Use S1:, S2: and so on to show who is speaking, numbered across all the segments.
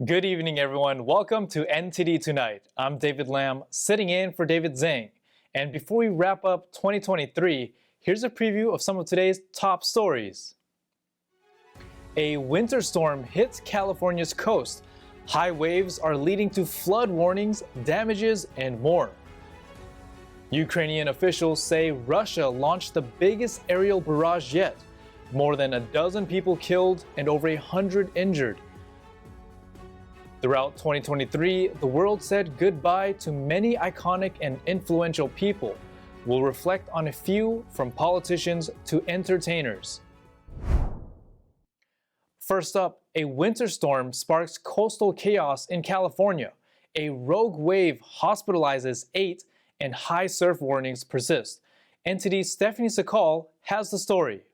S1: Good evening, everyone. Welcome to NTD Tonight. I'm David Lam, sitting in for David Zhang. And before we wrap up 2023, here's a preview of some of today's top stories. A winter storm hits California's coast. High waves are leading to flood warnings, damages, and more. Ukrainian officials say Russia launched the biggest aerial barrage yet. More than a dozen people killed and over 100 injured. Throughout 2023, the world said goodbye to many iconic and influential people. We'll reflect on a few, from politicians to entertainers. First up, a winter storm sparks coastal chaos in California. A rogue wave hospitalizes 8 and high surf warnings persist. NTD's Stephanie Sakal has the story.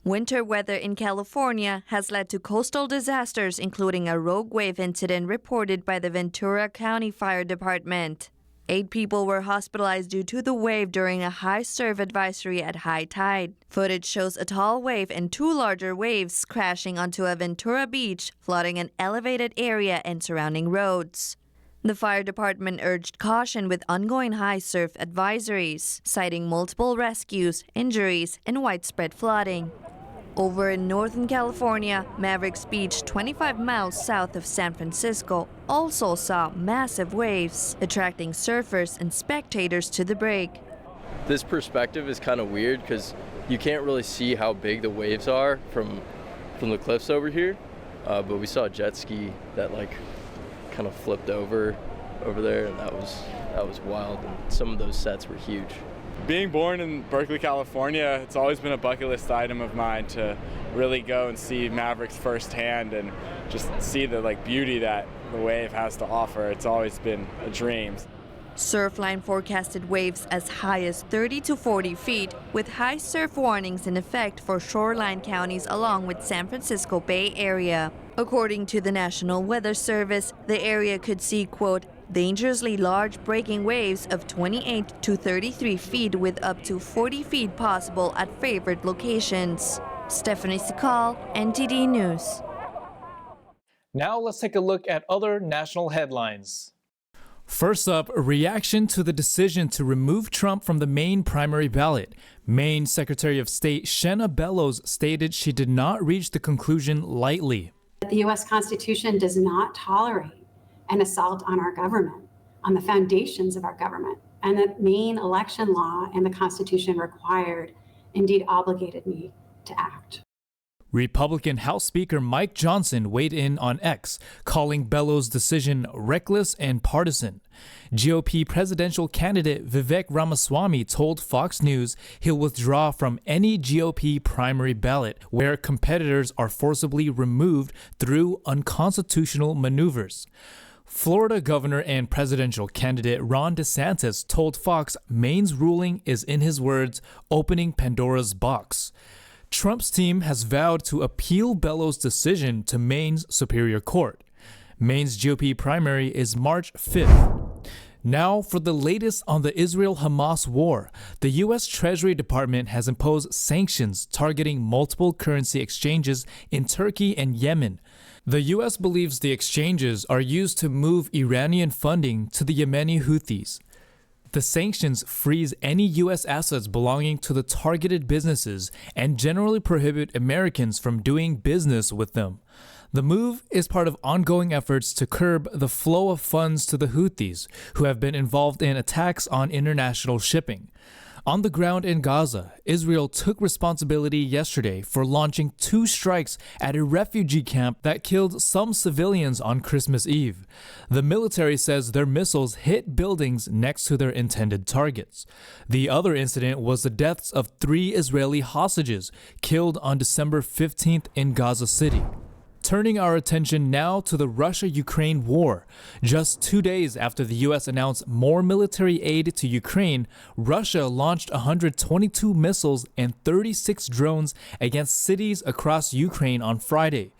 S2: Winter weather in California has led to coastal disasters, including a rogue wave incident reported by the Ventura County Fire Department. 8 people were hospitalized due to the wave during a high surf advisory at high tide. Footage shows a tall wave and 2 larger waves crashing onto a Ventura beach, flooding an elevated area and surrounding roads. The fire department urged caution with ongoing high surf advisories, citing multiple rescues, injuries, and widespread flooding. Over in Northern California, Mavericks Beach, 25 miles south of San Francisco, also saw massive waves, attracting surfers and spectators to the break.
S3: This perspective is kind of weird because you can't really see how big the waves are from the cliffs over here, but we saw a jet ski that kind of flipped over there, and that was wild, and some of those sets were huge.
S4: Being born in Berkeley, California, it's always been a bucket list item of mine to really go and see Mavericks firsthand and just see the beauty that the wave has to offer. It's always been a dream.
S2: Surfline forecasted waves as high as 30 to 40 feet, with high surf warnings in effect for shoreline counties along with San Francisco Bay Area. According to the National Weather Service, the area could see, quote, dangerously large breaking waves of 28 to 33 feet with up to 40 feet possible at favored locations. Stephanie Sakal, NTD News.
S1: Now let's take a look at other national headlines.
S5: First up, a reaction to the decision to remove Trump from the Maine primary ballot. Maine Secretary of State Shen stated she did not reach the conclusion lightly.
S6: The U.S. Constitution does not tolerate an assault on our government, on the foundations of our government, and that Maine election law and the Constitution required, indeed obligated me to act.
S5: Republican House Speaker Mike Johnson weighed in on X, calling Bellows' decision reckless and partisan. GOP presidential candidate Vivek Ramaswamy told Fox News he'll withdraw from any GOP primary ballot where competitors are forcibly removed through unconstitutional maneuvers. Florida governor and presidential candidate Ron DeSantis told Fox Maine's ruling is, in his words, opening Pandora's box. Trump's team has vowed to appeal Bellows' decision to Maine's Superior Court. Maine's GOP primary is March 5th. Now for the latest on the Israel-Hamas war. The U.S. Treasury Department has imposed sanctions targeting multiple currency exchanges in Turkey and Yemen. The U.S. believes the exchanges are used to move Iranian funding to the Yemeni Houthis. The sanctions freeze any U.S. assets belonging to the targeted businesses and generally prohibit Americans from doing business with them. The move is part of ongoing efforts to curb the flow of funds to the Houthis, who have been involved in attacks on international shipping. On the ground in Gaza, Israel took responsibility yesterday for launching 2 strikes at a refugee camp that killed some civilians on Christmas Eve. The military says their missiles hit buildings next to their intended targets. The other incident was the deaths of 3 Israeli hostages killed on December 15th in Gaza City. Turning our attention now to the Russia-Ukraine war. Just 2 days after the U.S. announced more military aid to Ukraine, Russia launched 122 missiles and 36 drones against cities across Ukraine on Friday.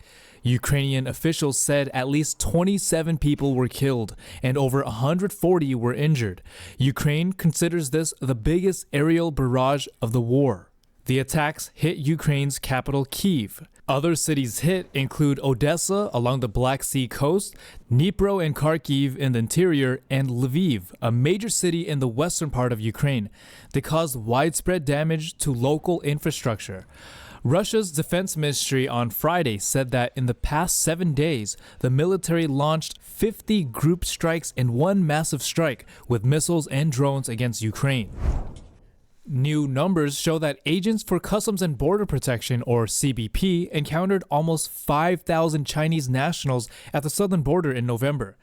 S5: Ukrainian officials said at least 27 people were killed and over 140 were injured. Ukraine considers this the biggest aerial barrage of the war. The attacks hit Ukraine's capital, Kyiv. Other cities hit include Odessa along the Black Sea coast, Dnipro and Kharkiv in the interior, and Lviv, a major city in the western part of Ukraine. They caused widespread damage to local infrastructure. Russia's defense ministry on Friday said that in the past 7 days, the military launched 50 group strikes and one massive strike with missiles and drones against Ukraine. New numbers show that Agents for Customs and Border Protection, or CBP, encountered almost 5,000 Chinese nationals at the southern border in November.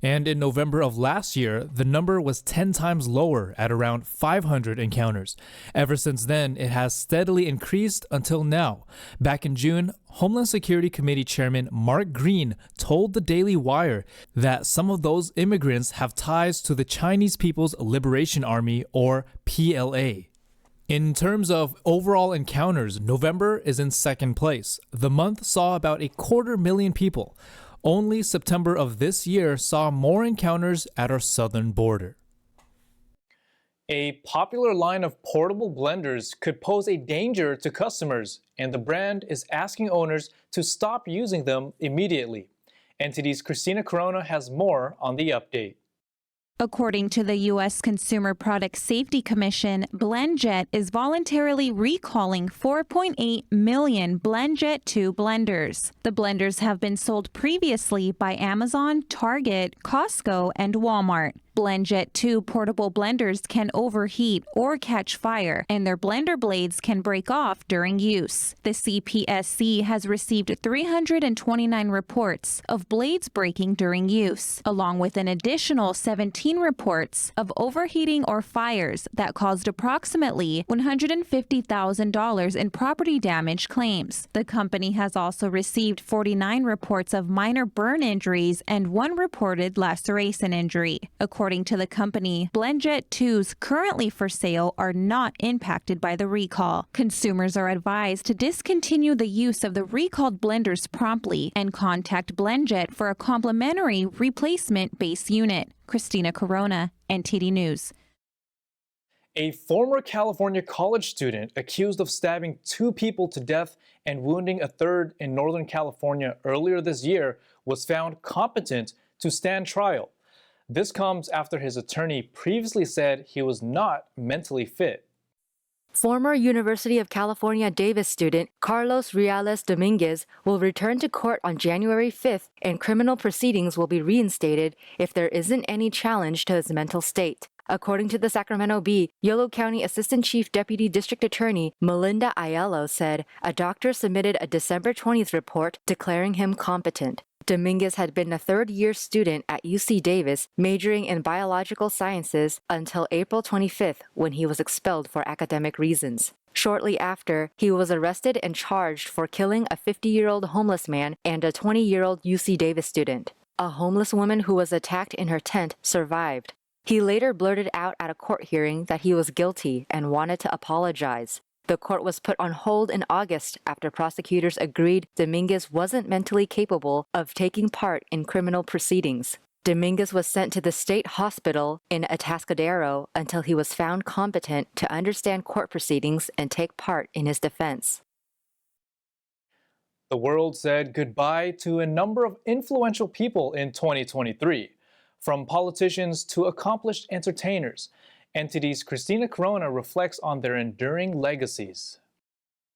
S5: And in November of last year, the number was 10 times lower at around 500 encounters. Ever since then, it has steadily increased until now. Back in June, Homeland Security Committee Chairman Mark Green told the Daily Wire that some of those immigrants have ties to the Chinese People's Liberation Army, or PLA. In terms of overall encounters, November is in second place. The month saw about 250,000 people. Only September of this year saw more encounters at our southern border.
S1: A popular line of portable blenders could pose a danger to customers, and the brand is asking owners to stop using them immediately. NTD's Christina Corona has more on the update.
S7: According to the U.S. Consumer Product Safety Commission, BlendJet is voluntarily recalling 4.8 million BlendJet 2 blenders. The blenders have been sold previously by Amazon, Target, Costco, and Walmart. BlendJet 2 portable blenders can overheat or catch fire, and their blender blades can break off during use. The CPSC has received 329 reports of blades breaking during use, along with an additional 17 reports of overheating or fires that caused approximately $150,000 in property damage claims. The company has also received 49 reports of minor burn injuries and one reported laceration injury. According to the company, BlendJet 2s currently for sale are not impacted by the recall. Consumers are advised to discontinue the use of the recalled blenders promptly and contact BlendJet for a complimentary replacement base unit. Christina Corona, NTD News.
S1: A former California college student accused of stabbing 2 people to death and wounding a third in Northern California earlier this year was found competent to stand trial. This comes after his attorney previously said he was not mentally fit.
S8: Former University of California Davis student Carlos Reales Dominguez will return to court on January 5th, and criminal proceedings will be reinstated if there isn't any challenge to his mental state. According to the Sacramento Bee, Yolo County Assistant Chief Deputy District Attorney Melinda Aiello said a doctor submitted a December 20th report declaring him competent. Dominguez had been a third-year student at UC Davis, majoring in biological sciences until April 25th, when he was expelled for academic reasons. Shortly after, he was arrested and charged for killing a 50-year-old homeless man and a 20-year-old UC Davis student. A homeless woman who was attacked in her tent survived. He later blurted out at a court hearing that he was guilty and wanted to apologize. The court was put on hold in August after prosecutors agreed Dominguez wasn't mentally capable of taking part in criminal proceedings. Dominguez was sent to the state hospital in Atascadero until he was found competent to understand court proceedings and take part in his defense.
S1: The world said goodbye to a number of influential people in 2023, from politicians to accomplished entertainers. NTD's Christina Corona reflects on their enduring legacies.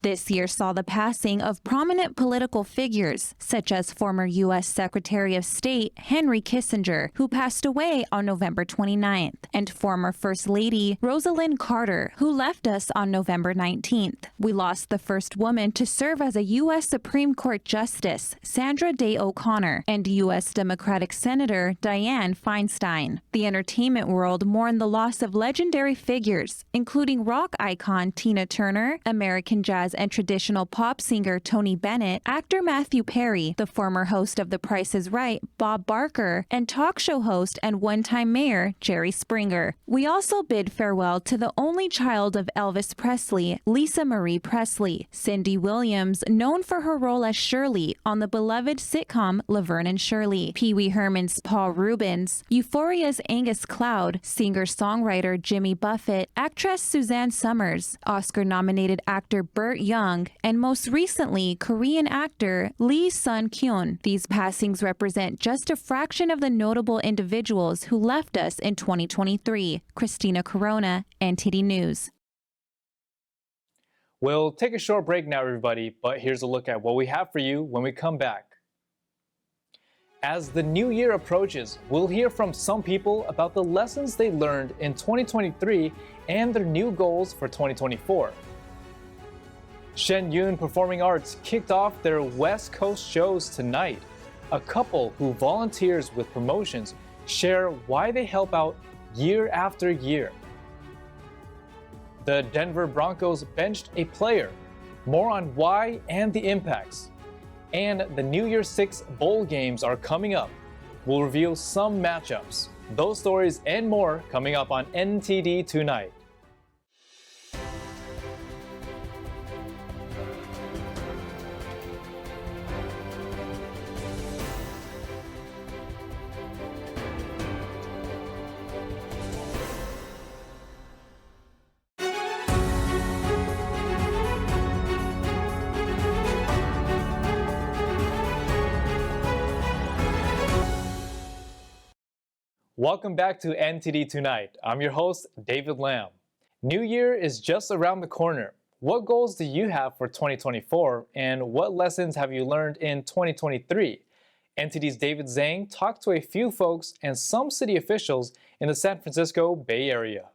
S7: This year saw the passing of prominent political figures, such as former U.S. Secretary of State Henry Kissinger, who passed away on November 29th, and former First Lady Rosalind Carter, who left us on November 19th. We lost the first woman to serve as a U.S. Supreme Court Justice, Sandra Day O'Connor, and U.S. Democratic Senator Dianne Feinstein. The entertainment world mourned the loss of legendary figures, including rock icon Tina Turner, American jazz and traditional pop singer Tony Bennett, actor Matthew Perry, the former host of The Price is Right, Bob Barker, and talk show host and one-time mayor Jerry Springer. We also bid farewell to the only child of Elvis Presley, Lisa Marie Presley, Cindy Williams, known for her role as Shirley on the beloved sitcom Laverne and Shirley, Pee Wee Herman's Paul Rubens, Euphoria's Angus Cloud, singer-songwriter Jimmy Buffett, actress Suzanne Summers, Oscar-nominated actor Burt Robert Young, and most recently, Korean actor Lee Sun-kyun. These passings represent just a fraction of the notable individuals who left us in 2023. Christina Corona, NTD News.
S1: We'll take a short break now, everybody, but here's a look at what we have for you when we come back. As the new year approaches, we'll hear from some people about the lessons they learned in 2023 and their new goals for 2024. Shen Yun Performing Arts kicked off their West Coast shows tonight. A couple who volunteers with promotions share why they help out year after year. The Denver Broncos benched a player. More on why and the impacts. And the New Year's 6 bowl games are coming up. We'll reveal some matchups. Those stories and more coming up on NTD Tonight. Welcome back to NTD Tonight. I'm your host, David Lamb. New Year is just around the corner. What goals do you have for 2024, and what lessons have you learned in 2023? NTD's David Zhang talked to a few folks and some city officials in the San Francisco Bay Area.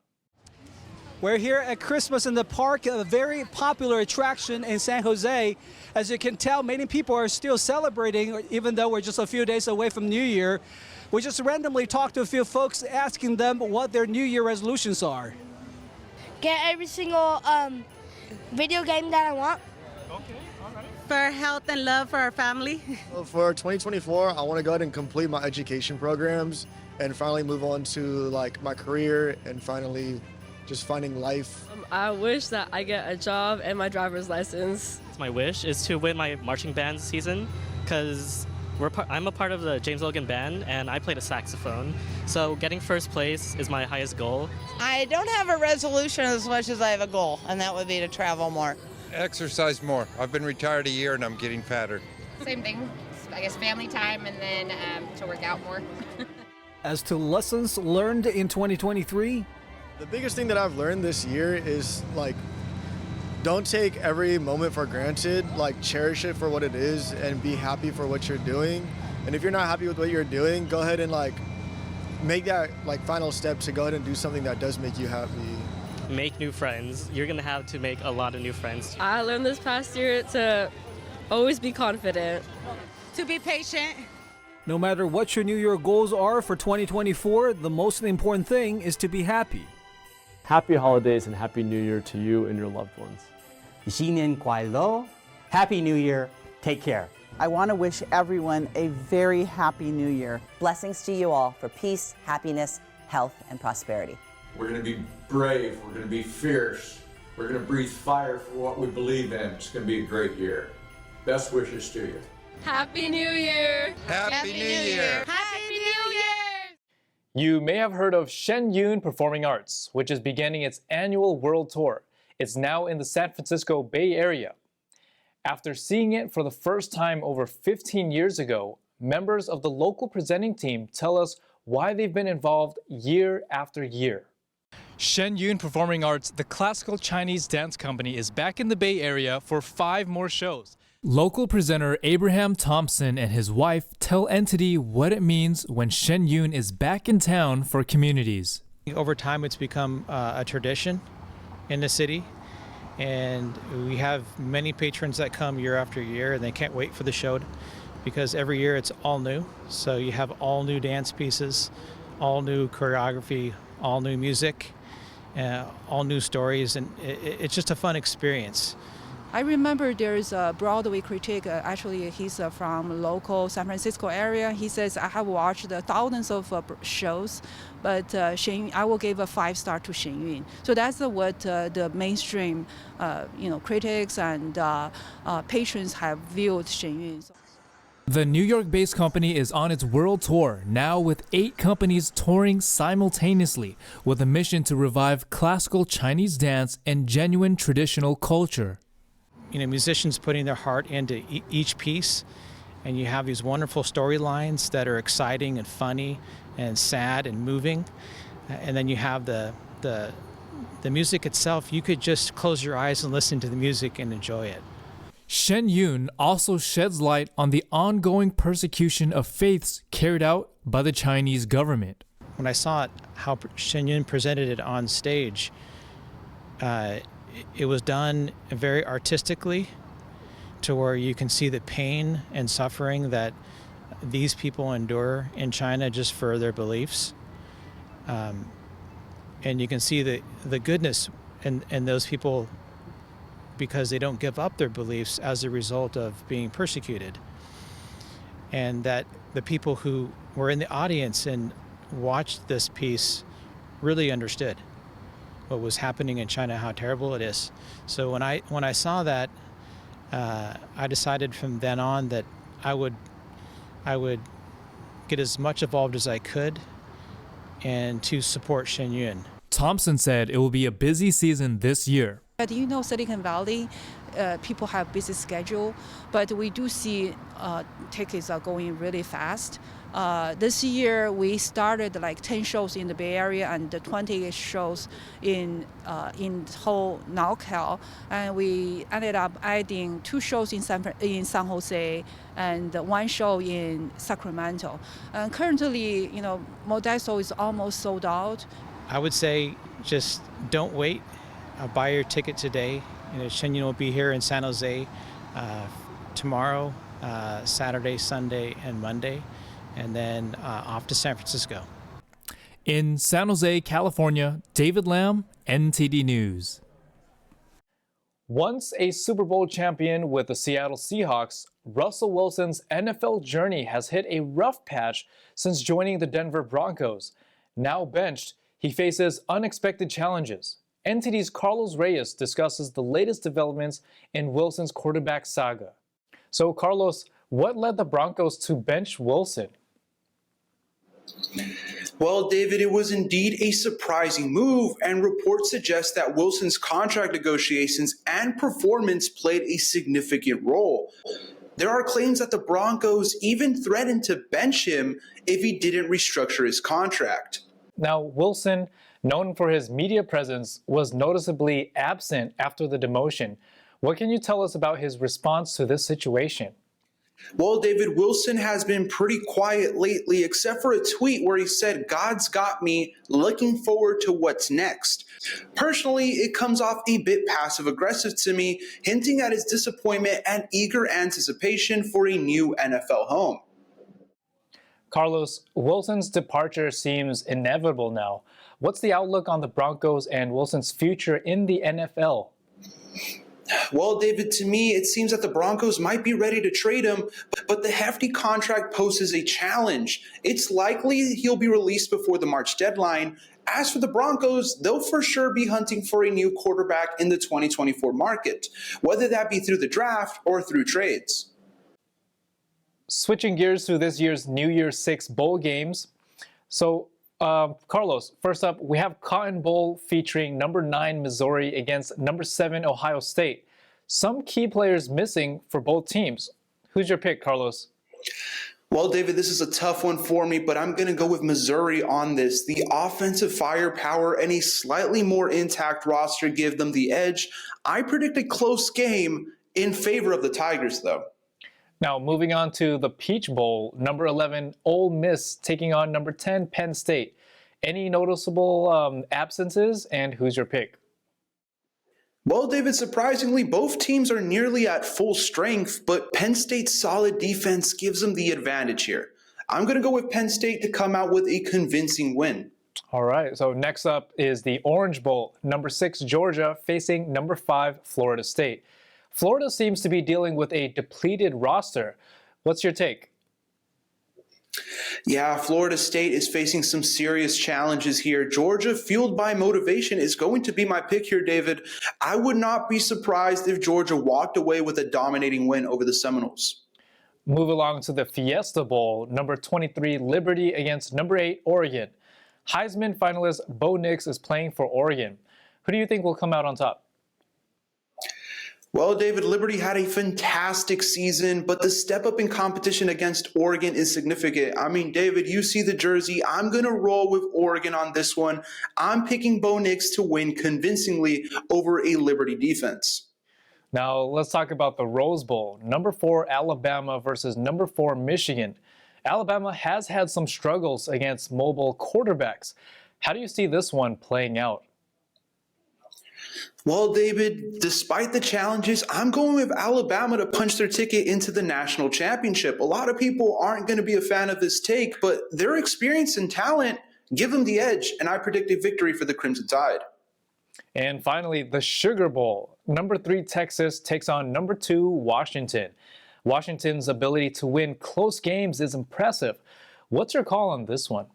S9: We're here at Christmas in the Park, a very popular attraction in San Jose. As you can tell, many people are still celebrating, even though we're just a few days away from New Year. We just randomly talked to a few folks, asking them what their New Year resolutions are.
S10: Get every single video game that I want.
S11: Okay, all right. For health and love for our family.
S12: Well, for 2024, I want to go ahead and complete my education programs and finally move on to like my career and finally just finding life.
S13: I wish that I get a job and my driver's license.
S14: My wish is to win my marching band season because I'm a part of the James Logan band and I played a saxophone. So getting first place is my highest goal.
S15: I don't have a resolution as much as I have a goal, and that would be to travel more.
S16: Exercise more. I've been retired a year and I'm getting fatter.
S17: Same thing. I guess family time and then to work out more.
S9: As to lessons learned in 2023,
S12: the biggest thing that I've learned this year is like, don't take every moment for granted, like cherish it for what it is and be happy for what you're doing. And if you're not happy with what you're doing, go ahead and like make that like final step to go ahead and do something that does make you happy.
S14: Make new friends. You're gonna have to make a lot of new friends.
S13: I learned this past year to always be confident.
S11: To be patient.
S9: no matter what your New Year goals are for 2024, the most important thing is to be happy.
S18: Happy holidays and Happy New Year to you and your loved ones.
S19: 新年快乐. Happy New Year. Take care.
S20: I want to wish everyone a very happy New Year.
S21: Blessings to you all for peace, happiness, health, and prosperity.
S22: We're going to be brave. We're going to be fierce. We're going to breathe fire for what we believe in. It's going to be a great year. Best wishes to you.
S13: Happy New Year.
S22: Happy New Year.
S13: Happy New Year.
S1: You may have heard of Shen Yun Performing Arts, which is beginning its annual world tour. It's now in the San Francisco Bay Area. After seeing it for the first time over 15 years ago, members of the local presenting team tell us why they've been involved year after year. Shen Yun Performing Arts, the classical Chinese dance company, is back in the Bay Area for 5 more shows.
S5: Local presenter Abraham Thompson and his wife tell NTD what it means when Shen Yun is back in town for communities.
S23: Over time, it's become a tradition in the city, and we have many patrons that come year after year, and they can't wait for the show because every year it's all new. So you have all new dance pieces, all new choreography, all new music, all new stories, and it's just a fun experience.
S24: I remember there's a Broadway critic, actually he's from local San Francisco area. He says, I have watched thousands of shows, but I will give a 5-star to Shen Yun. So that's what the mainstream critics and patrons have viewed Shen Yun.
S5: The New York-based company is on its world tour, now with 8 companies touring simultaneously with a mission to revive classical Chinese dance and genuine traditional culture.
S23: musicians putting their heart into each piece, and you have these wonderful storylines that are exciting and funny and sad and moving, and then you have the music itself. You could just close your eyes and listen to the music and enjoy it.
S5: Shen Yun also sheds light on the ongoing persecution of faiths carried out by the Chinese government.
S23: When I saw how Shen Yun presented it on stage, it was done very artistically, to where you can see the pain and suffering that these people endure in China just for their beliefs. And you can see the goodness in those people, because they don't give up their beliefs as a result of being persecuted. And that the people who were in the audience and watched this piece really understood what was happening in China, how terrible it is. So when I saw that, I decided from then on that I would get as much involved as I could and to support Shen Yun.
S5: Thompson said it will be a busy season this year.
S24: But Silicon Valley, people have busy schedule, but we do see tickets are going really fast. This year we started like 10 shows in the Bay Area and 20 shows in whole NorCal, and we ended up adding 2 shows in San Jose and 1 show in Sacramento. And currently, Modesto is almost sold out.
S23: I would say just don't wait. Buy your ticket today. Shen Yun will be here in San Jose tomorrow, Saturday, Sunday, and Monday, and then off to San Francisco.
S5: In San Jose, California, David Lamb, NTD News.
S1: Once a Super Bowl champion with the Seattle Seahawks, Russell Wilson's NFL journey has hit a rough patch since joining the Denver Broncos. Now benched, he faces unexpected challenges. NTD's Carlos Reyes discusses the latest developments in Wilson's quarterback saga. So, Carlos, what led the Broncos to bench Wilson?
S2: Well, David, it was indeed a surprising move, and reports suggest that Wilson's contract negotiations and performance played a significant role. There are claims that the Broncos even threatened to bench him if he didn't restructure his contract.
S1: Now, Wilson, known for his media presence, was noticeably absent after the demotion. What can you tell us about his response to this situation?
S2: Well, David, Wilson has been pretty quiet lately, except for a tweet where he said, "God's got me, looking forward to what's next." Personally, it comes off a bit passive-aggressive to me, hinting at his disappointment and eager anticipation for a new NFL home.
S1: Carlos, Wilson's departure seems inevitable now. What's the outlook on the Broncos and Wilson's future in the NFL?
S2: Well, David, to me, it seems that the Broncos might be ready to trade him, but the hefty contract poses a challenge. It's likely he'll be released before the March deadline. As for the Broncos, they'll for sure be hunting for a new quarterback in the 2024 market, whether that be through the draft or through trades.
S1: Switching gears to this year's New Year's 6 bowl games. So, Carlos, first up, we have Cotton Bowl featuring number 9 Missouri against number 7 Ohio State. Some key players missing for both teams. Who's your pick, Carlos?
S2: Well, David, this is a tough one for me, but I'm going to go with Missouri on this. The offensive firepower and a slightly more intact roster give them the edge. I predict a close game in favor of the Tigers, though.
S1: Now, moving on to the Peach Bowl, number 11 Ole Miss taking on number 10 Penn State. Any noticeable absences, and who's your pick?
S2: Well, David, surprisingly, both teams are nearly at full strength, but Penn State's solid defense gives them the advantage here. I'm going to go with Penn State to come out with a convincing win.
S1: All right, so next up is the Orange Bowl, number 6 Georgia facing number 5 Florida State. Florida seems to be dealing with a depleted roster. What's your take?
S2: Yeah, Florida State is facing some serious challenges here. Georgia, fueled by motivation, is going to be my pick here, David. I would not be surprised if Georgia walked away with a dominating win over the Seminoles.
S1: Move along to the Fiesta Bowl, number 23 Liberty against number 8 Oregon. Heisman finalist Bo Nix is playing for Oregon. Who do you think will come out on top?
S2: Well, David, Liberty had a fantastic season, but the step up in competition against Oregon is significant. I mean, David, you see the jersey. I'm going to roll with Oregon on this one. I'm picking Bo Nix to win convincingly over a Liberty defense.
S1: Now let's talk about the Rose Bowl. Number 4 Alabama versus number 4 Michigan. Alabama has had some struggles against mobile quarterbacks. How do you see this one playing out?
S2: Well, David, despite the challenges, I'm going with Alabama to punch their ticket into the national championship. A lot of people aren't going to be a fan of this take, but their experience and talent give them the edge, and I predict a victory for the Crimson Tide.
S1: And finally, the Sugar Bowl. Number 3 Texas takes on number 2 Washington. Washington's ability to win close games is impressive. What's your call on this one?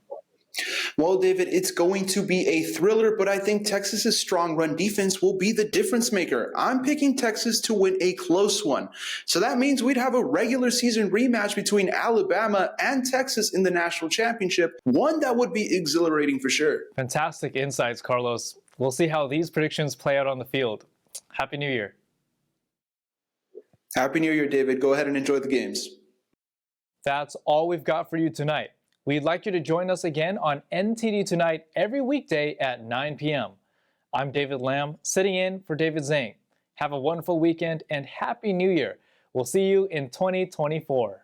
S2: Well, David, it's going to be a thriller, but I think Texas's strong run defense will be the difference maker. I'm picking Texas to win a close one. So that means we'd have a regular season rematch between Alabama and Texas in the national championship, one that would be exhilarating for sure.
S1: Fantastic insights, Carlos. We'll see how these predictions play out on the field. Happy New Year.
S2: Happy New Year, David. Go ahead and enjoy the games.
S1: That's all we've got for you tonight. We'd like you to join us again on NTD Tonight every weekday at 9 p.m. I'm David Lamb, sitting in for David Zhang. Have a wonderful weekend and Happy New Year. We'll see you in 2024.